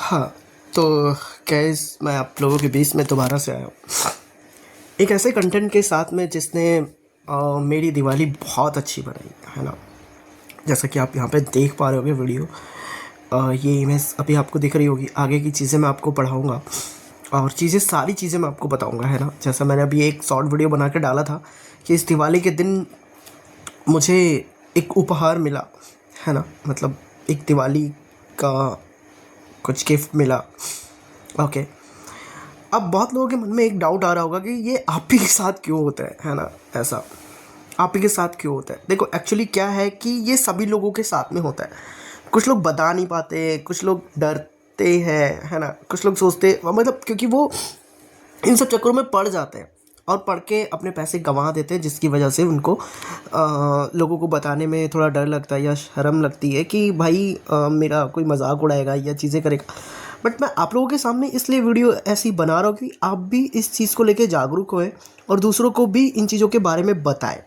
हाँ, तो गाइस मैं आप लोगों के बीच में दोबारा से आया हूँ एक ऐसे कंटेंट के साथ में जिसने मेरी दिवाली बहुत अच्छी बनाई है ना। जैसा कि आप यहाँ पे देख पा रहे होगे वीडियो, ये इमेज अभी आपको दिख रही होगी। आगे की चीज़ें मैं आपको पढ़ाऊँगा और सारी चीज़ें मैं आपको बताऊँगा, है ना। जैसा मैंने अभी एक शॉर्ट वीडियो बना के डाला था कि इस दिवाली के दिन मुझे एक उपहार मिला, है ना। मतलब एक दिवाली का कुछ गिफ्ट मिला। ओके, अब बहुत लोगों के मन में एक डाउट आ रहा होगा कि ये आप ही के साथ क्यों होता है ना। ऐसा आप ही के साथ क्यों होता है? देखो, एक्चुअली क्या है कि ये सभी लोगों के साथ में होता है। कुछ लोग बता नहीं पाते, कुछ लोग डरते हैं, है ना। कुछ लोग सोचते मतलब क्योंकि वो इन सब चक्करों में पड़ जाते हैं और पढ़ के अपने पैसे गंवा देते हैं, जिसकी वजह से उनको लोगों को बताने में थोड़ा डर लगता है या शर्म लगती है कि भाई मेरा कोई मजाक उड़ाएगा या चीज़ें करेगा। बट मैं आप लोगों के सामने इसलिए वीडियो ऐसी बना रहा हूँ कि आप भी इस चीज़ को लेके जागरूक होए और दूसरों को भी इन चीज़ों के बारे में बताएं,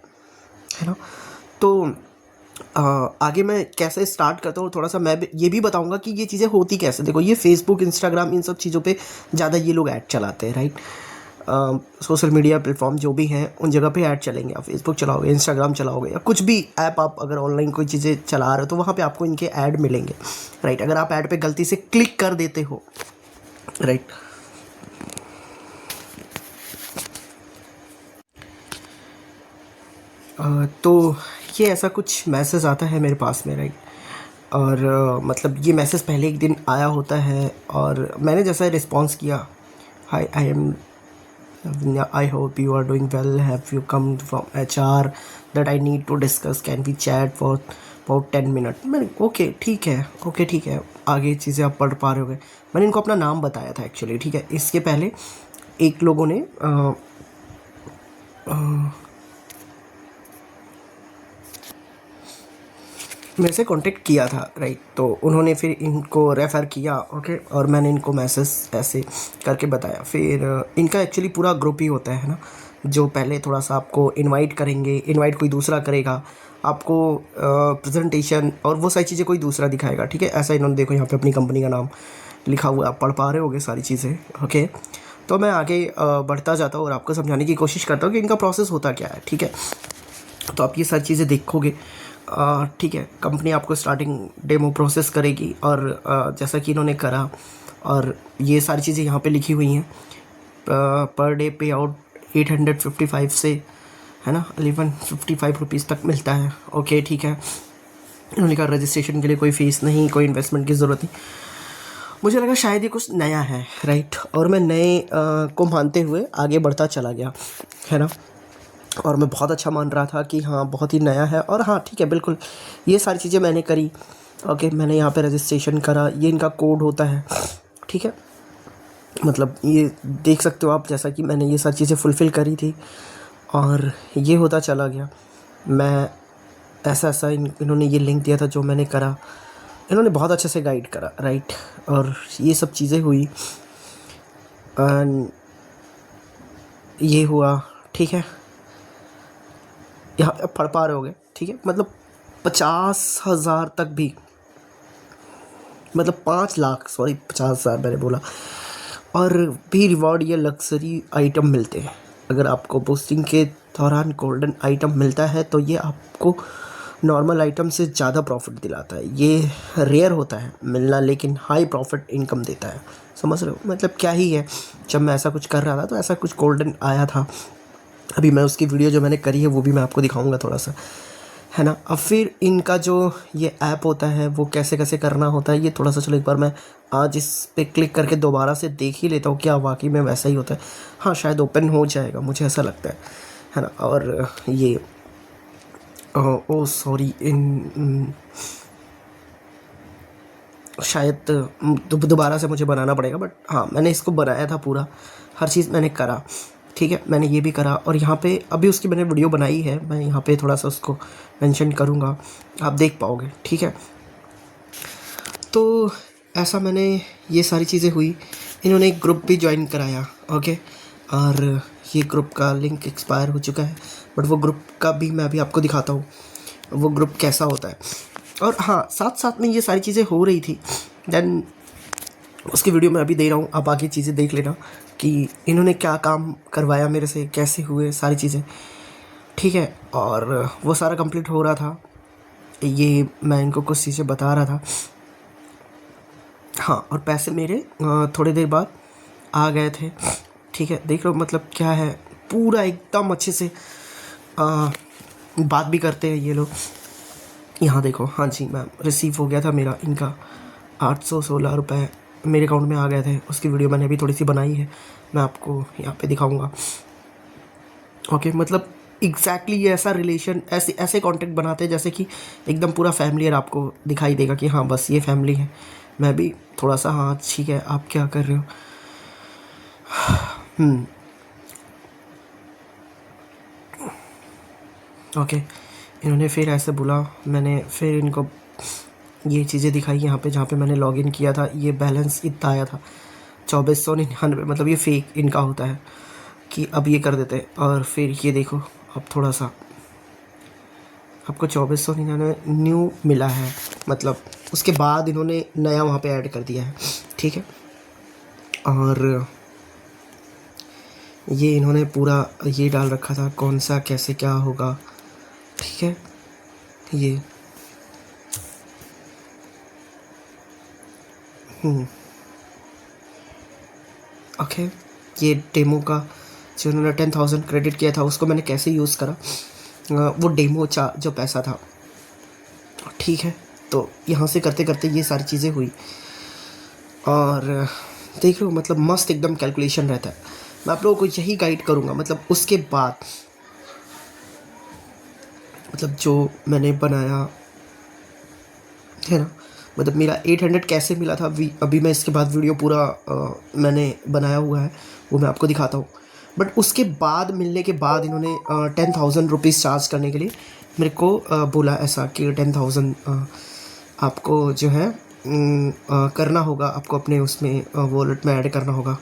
है ना। तो आगे मैं कैसे स्टार्ट करता हूँ, थोड़ा सा मैं ये भी बताऊंगा कि ये चीज़ें होती कैसे। देखो, ये फेसबुक, इंस्टाग्राम, इन सब चीज़ों पे ज़्यादा ये लोग ऐड चलाते हैं, राइट। सोशल मीडिया प्लेटफॉर्म जो भी हैं उन जगह पे ऐड चलेंगे। आप फेसबुक चलाओगे, इंस्टाग्राम चलाओगे या कुछ भी ऐप, आप अगर ऑनलाइन कोई चीज़ें चला रहे हो तो वहाँ पे आपको इनके ऐड मिलेंगे, राइट। अगर आप ऐड पे गलती से क्लिक कर देते हो, राइट, तो ये ऐसा कुछ मैसेज आता है मेरे पास में, राइट। और मतलब ये मैसेज पहले एक दिन आया होता है और मैंने जैसा रिस्पॉन्स किया, hi I am, I hope you are doing well. Have you come from HR that I need to discuss? Can we chat for about 10 minute? मैंने ओके ठीक है, ओके ठीक है। आगे चीज़ें आप पढ़ पा रहे होगे। मैंने इनको अपना नाम बताया था एक्चुअली, ठीक है। इसके पहले एक लोगों ने मेरे से कांटेक्ट किया था, राइट। तो उन्होंने फिर इनको रेफ़र किया, ओके। और मैंने इनको मैसेज ऐसे करके बताया। फिर इनका एक्चुअली पूरा ग्रुप ही होता है ना, जो पहले थोड़ा सा आपको इनवाइट करेंगे, इनवाइट कोई दूसरा करेगा आपको, प्रेजेंटेशन और वो सारी चीज़ें कोई दूसरा दिखाएगा, ठीक है। ऐसा इन्होंने देखो यहाँ पे अपनी कंपनी का नाम लिखा हुआ, आप पढ़ पा रहे होगे सारी चीज़ें, ओके। तो मैं आगे बढ़ता जाता हूँ और आपको समझाने की कोशिश करता हूँ कि इनका प्रोसेस होता क्या है, ठीक है। तो आप ये सारी चीज़ें देखोगे, ठीक है। कंपनी आपको स्टार्टिंग डेमो प्रोसेस करेगी और जैसा कि इन्होंने करा, और ये सारी चीज़ें यहाँ पे लिखी हुई हैं। पर डे पे आउट 855 से, है ना, 1155 रुपीज़ तक मिलता है, ओके ठीक है। इन्होंने कहा रजिस्ट्रेशन के लिए कोई फ़ीस नहीं, कोई इन्वेस्टमेंट की ज़रूरत नहीं। मुझे लगा शायद ये कुछ नया है, राइट। और मैं नए को मानते हुए आगे बढ़ता चला गया, है ना। और मैं बहुत अच्छा मान रहा था कि हाँ बहुत ही नया है, और हाँ ठीक है बिल्कुल ये सारी चीज़ें मैंने करी, ओके। मैंने यहाँ पे रजिस्ट्रेशन करा, ये इनका कोड होता है, ठीक है। मतलब ये देख सकते हो आप, जैसा कि मैंने ये सारी चीज़ें फुलफ़िल करी थी और ये होता चला गया। मैं ऐसा ऐसा इन्होंने ये लिंक दिया था जो मैंने करा, इन्होंने बहुत अच्छे से गाइड करा, राइट। और ये सब चीज़ें हुई, ये हुआ, ठीक है। यहाँ पे पढ़ पा रहे होगे, ठीक है। मतलब 50,000 तक भी, मतलब 5 लाख, सॉरी 50,000 मैंने बोला, और भी रिवॉर्ड या लग्जरी आइटम मिलते हैं। अगर आपको पोस्टिंग के दौरान गोल्डन आइटम मिलता है तो ये आपको नॉर्मल आइटम से ज़्यादा प्रॉफिट दिलाता है। ये रेयर होता है मिलना, लेकिन हाई प्रॉफिट इनकम देता है। समझ रहे हो मतलब क्या ही है। जब मैं ऐसा कुछ कर रहा था तो ऐसा कुछ गोल्डन आया था। अभी मैं उसकी वीडियो जो मैंने करी है वो भी मैं आपको दिखाऊंगा थोड़ा सा, है ना। अब फिर इनका जो ये ऐप होता है वो कैसे कैसे करना होता है, ये थोड़ा सा चलो एक बार मैं आज इस पे क्लिक करके दोबारा से देख ही लेता हूँ क्या वाकई में वैसा ही होता है। हाँ शायद ओपन हो जाएगा, मुझे ऐसा लगता है ना। और ये ओ सॉरी, शायद दोबारा से मुझे बनाना पड़ेगा, बट हाँ मैंने इसको बनाया था पूरा, हर चीज़ मैंने करा, ठीक है। मैंने ये भी करा और यहाँ पे अभी उसकी मैंने वीडियो बनाई है, मैं यहाँ पे थोड़ा सा उसको मेंशन करूँगा, आप देख पाओगे, ठीक है। तो ऐसा मैंने ये सारी चीज़ें हुई। इन्होंने एक ग्रुप भी ज्वाइन कराया, ओके। और ये ग्रुप का लिंक एक्सपायर हो चुका है, बट वो ग्रुप का भी मैं अभी आपको दिखाता हूँ वो ग्रुप कैसा होता है। और हाँ साथ साथ में ये सारी चीज़ें हो रही थी, देन उसकी वीडियो मैं अभी दे रहा हूँ, आप आगे चीज़ें देख लेना कि इन्होंने क्या काम करवाया मेरे से, कैसे हुए सारी चीज़ें, ठीक है। और वो सारा कंप्लीट हो रहा था, ये मैं इनको कुछ चीज़ें बता रहा था। हाँ, और पैसे मेरे थोड़ी देर बाद आ गए थे, ठीक है। देख लो मतलब क्या है, पूरा एकदम अच्छे से बात भी करते हैं ये लोग। यहाँ देखो, हाँ जी मैम, रिसीव हो गया था मेरा इनका 816 रुपये मेरे अकाउंट में आ गए थे। उसकी वीडियो मैंने अभी थोड़ी सी बनाई है, मैं आपको यहाँ पे दिखाऊंगा। ओके, मतलब एग्जैक्टली ये ऐसा रिलेशन, ऐसे ऐसे कॉन्टेक्ट बनाते हैं जैसे कि एकदम पूरा फैमिलियर आपको दिखाई देगा कि हाँ बस ये फैमिली है। मैं भी थोड़ा सा, हाँ ठीक है, आप क्या कर रहे हो। ओके, इन्होंने फिर ऐसे बोला, मैंने फिर इनको ये चीज़ें दिखाई यहाँ पे, जहाँ पे मैंने लॉगिन किया था। ये बैलेंस इतना आया था 2499, मतलब ये फेक इनका होता है कि अब ये कर देते हैं। और फिर ये देखो, अब थोड़ा सा आपको 2499 न्यू मिला है, मतलब उसके बाद इन्होंने नया वहाँ पे ऐड कर दिया है, ठीक है। और ये इन्होंने पूरा ये डाल रखा था कौन सा कैसे क्या होगा, ठीक है। ये ओके, ये डेमो का जो उन्होंने 10,000 क्रेडिट किया था उसको मैंने कैसे यूज़ करा, वो डेमो जो पैसा था, ठीक है। तो यहाँ से करते करते ये सारी चीज़ें हुई। और देख लो मतलब मस्त एकदम कैलकुलेशन रहता है। मैं आप लोगों को यही गाइड करूँगा, मतलब उसके बाद मतलब जो मैंने बनाया है ना, मतलब मेरा 800 कैसे मिला था, अभी मैं इसके बाद वीडियो पूरा मैंने बनाया हुआ है, वो मैं आपको दिखाता हूँ। बट उसके बाद मिलने के बाद इन्होंने 10,000 रुपीज़ चार्ज करने के लिए मेरे को बोला ऐसा कि 10,000 आपको जो है करना होगा, आपको अपने उसमें वॉलेट में ऐड करना होगा,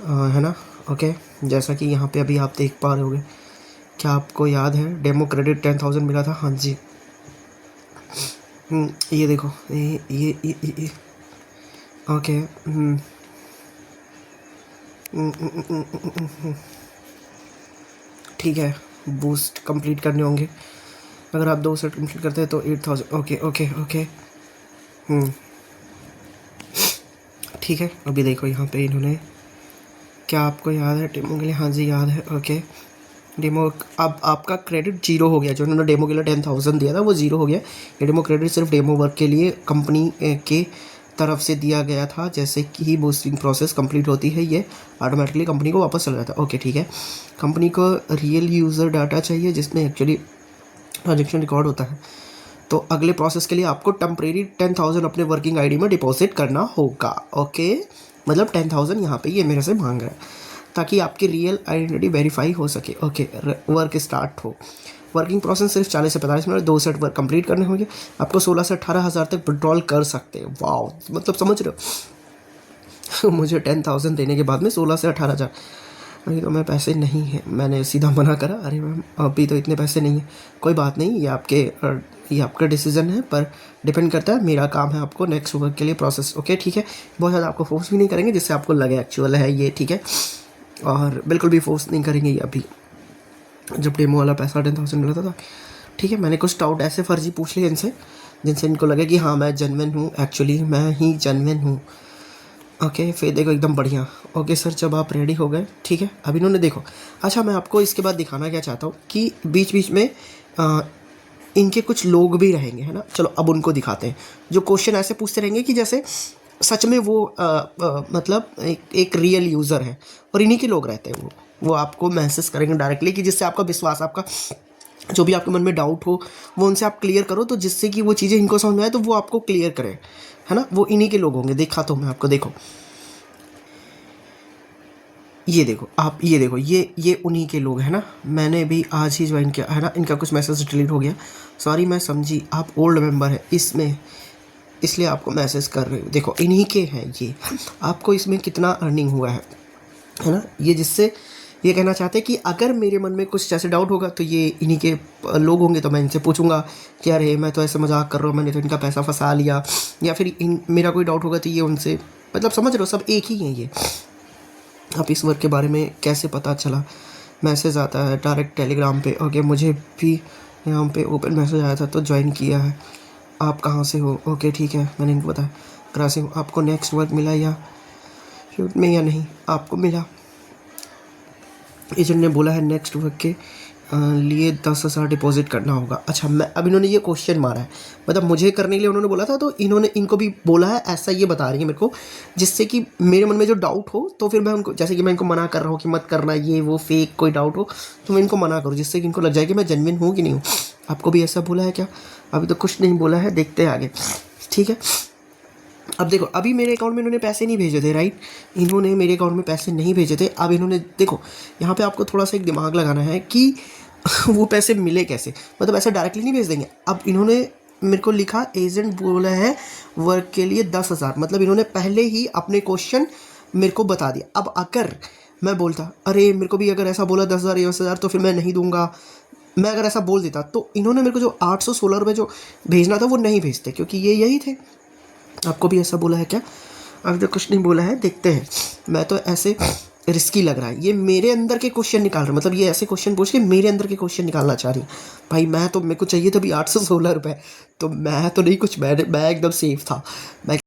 है ना। ओके, जैसा कि यहाँ पे अभी आप देख पा रहे होगे, क्या आपको याद है डेमो क्रेडिट 10,000 मिला था, हाँ जी। ये देखो, ये ओके। ठीक है, बूस्ट कंप्लीट करने होंगे। अगर आप 2 सेट कंप्लीट करते हैं तो 8,000। ओके ओके ओके, ठीक है। अभी देखो यहाँ पे इन्होंने, क्या आपको याद है डेमो के लिए, हाँ जी याद है। ओके, डेमो अब आपका क्रेडिट 0 हो गया, जो उन्होंने डेमो के लिए 10,000 दिया था वो 0 हो गया। ये डेमो क्रेडिट सिर्फ डेमो वर्क के लिए कंपनी के तरफ से दिया गया था। जैसे कि ही बूस्टिंग प्रोसेस कंप्लीट होती है, ये ऑटोमेटिकली कंपनी को वापस चला जाता है। ओके ठीक है, कंपनी को रियल यूज़र डाटा चाहिए जिसमें एक्चुअली ट्रांजेक्शन रिकॉर्ड होता है। तो अगले प्रोसेस के लिए आपको टेम्परेरी 10,000 अपने वर्किंग आईडी में डिपॉजिट करना होगा। ओके, मतलब 10,000 यहाँ पे ये मेरे से मांग रहा है ताकि आपकी रियल आइडेंटिटी वेरीफाई हो सके। ओके, वर्क स्टार्ट हो। वर्किंग प्रोसेस सिर्फ 40 से 45 मिनट, 2 सेट वर्क कंप्लीट करने होंगे। आपको 16 से 18,000 तक विड्रॉल कर सकते हैं। वाओ, मतलब समझ रहे हो मुझे 10,000 देने के बाद में 16 से 18,000। अभी तो मैं पैसे नहीं है, मैंने सीधा मना करा, अरे मैम अभी तो इतने पैसे नहीं है। कोई बात नहीं, ये आपका डिसीजन है, पर डिपेंड करता है, मेरा काम है आपको नेक्स्ट वर्क के लिए प्रोसेस। ओके ठीक है, बहुत ज़्यादा आपको फोर्स भी नहीं करेंगे जिससे आपको लगे एक्चुअल है ये, ठीक है। और बिल्कुल भी फोर्स नहीं करेंगे ये अभी, जब डेमो वाला पैसा 10,000 मिला था। ठीक है, मैंने कुछ डाउट ऐसे फर्जी पूछ लिए इनसे जिनसे इनको लगे कि हाँ मैं जेन्युइन हूँ, एक्चुअली मैं ही जेन्युइन हूँ। ओके, फिर देखो एकदम बढ़िया। ओके सर, जब आप रेडी हो गए, ठीक है, अब इन्होंने देखो। अच्छा, मैं आपको इसके बाद दिखाना क्या चाहता हूँ कि बीच बीच में इनके कुछ लोग भी रहेंगे, है ना। चलो अब उनको दिखाते हैं, जो क्वेश्चन ऐसे पूछते रहेंगे कि जैसे सच में वो मतलब एक रियल यूज़र है और इन्हीं के लोग रहते हैं। वो आपको मैसेज करेंगे डायरेक्टली कि जिससे आपका विश्वास, आपका जो भी आपके मन में डाउट हो वो उनसे आप क्लियर करो, तो जिससे कि वो चीज़ें इनको समझ में आए तो वो आपको क्लियर करें, है ना। वो इन्हीं के लोग होंगे। देखा तो मैं आपको, देखो ये देखो आप, ये देखो ये उन्हीं के लोग हैं ना। मैंने भी आज ही ज्वाइन किया है ना, इनका कुछ मैसेज डिलीट हो गया, सॉरी मैं समझी, आप ओल्ड मेंबर है इसमें, इसलिए आपको मैसेज कर रही हूँ। देखो इन्हीं के हैं ये, आपको इसमें कितना अर्निंग हुआ है ना। ये जिससे ये कहना चाहते हैं कि अगर मेरे मन में कुछ ऐसे डाउट होगा तो ये इन्हीं के लोग होंगे, तो मैं इनसे पूछूंगा कि अरे मैं तो ऐसे मजाक कर रहा हूँ, मैंने तो इनका पैसा फंसा लिया, या फिर मेरा कोई डाउट होगा तो ये उनसे, मतलब समझ रहे हो, सब एक ही हैं ये। अब इस वर्क के बारे में कैसे पता चला? मैसेज आता है डायरेक्ट टेलीग्राम पे। ओके, मुझे भी यहाँ पे ओपन मैसेज आया था तो ज्वाइन किया है। आप कहाँ से हो? ओके ठीक है, मैंने इनको बताया कराची हूँ। आपको नेक्स्ट वर्क मिला या शूट में या नहीं? आपको मिला। एजेंट ने बोला है नेक्स्ट वर्क के लिए 10,000 डिपॉजिट करना होगा। अच्छा, मैं अब इन्होंने ये क्वेश्चन मारा है, मतलब मुझे करने के लिए उन्होंने बोला था तो इन्होंने इनको भी बोला है, ऐसा ये बता रही है मेरे को, जिससे कि मेरे मन में जो डाउट हो तो फिर मैं उनको, जैसे कि मैं इनको मना कर रहा हूँ कि मत करना ये वो फेक कोई डाउट हो तो मैं इनको मना करूँ, जिससे कि इनको लग जाए कि मैं जेन्युइन हूँ कि नहीं हूँ। आपको भी ऐसा बोला है क्या? अभी तो कुछ नहीं बोला है, देखते हैं आगे। ठीक है, अब देखो, अभी मेरे अकाउंट में इन्होंने पैसे नहीं भेजे थे, राइट? इन्होंने मेरे अकाउंट में पैसे नहीं भेजे थे। अब इन्होंने देखो, यहाँ पे आपको थोड़ा सा एक दिमाग लगाना है कि वो पैसे मिले कैसे, मतलब ऐसे डायरेक्टली नहीं भेज देंगे। अब इन्होंने मेरे को लिखा, एजेंट बोला है वर्क के लिए 10,000, मतलब इन्होंने पहले ही अपने क्वेश्चन मेरे को बता दिया। अब अगर मैं बोलता अरे मेरे को भी अगर ऐसा बोला 10,000 या 10,000 तो फिर मैं नहीं दूंगा, मैं अगर ऐसा बोल देता तो इन्होंने मेरे को जो 816 रुपये जो भेजना था वो नहीं भेजते, क्योंकि ये यही थे। आपको भी ऐसा बोला है क्या? अभी तो कुछ नहीं बोला है, देखते हैं। मैं तो ऐसे रिस्की लग रहा है, ये मेरे अंदर के क्वेश्चन निकाल रहे, मतलब ये ऐसे क्वेश्चन पूछ के मेरे अंदर के क्वेश्चन निकालना चाह रही है। भाई मैं तो, मेरे को चाहिए था अभी 816 रुपये, तो मैं तो नहीं कुछ, मैं एकदम सेफ था। मैं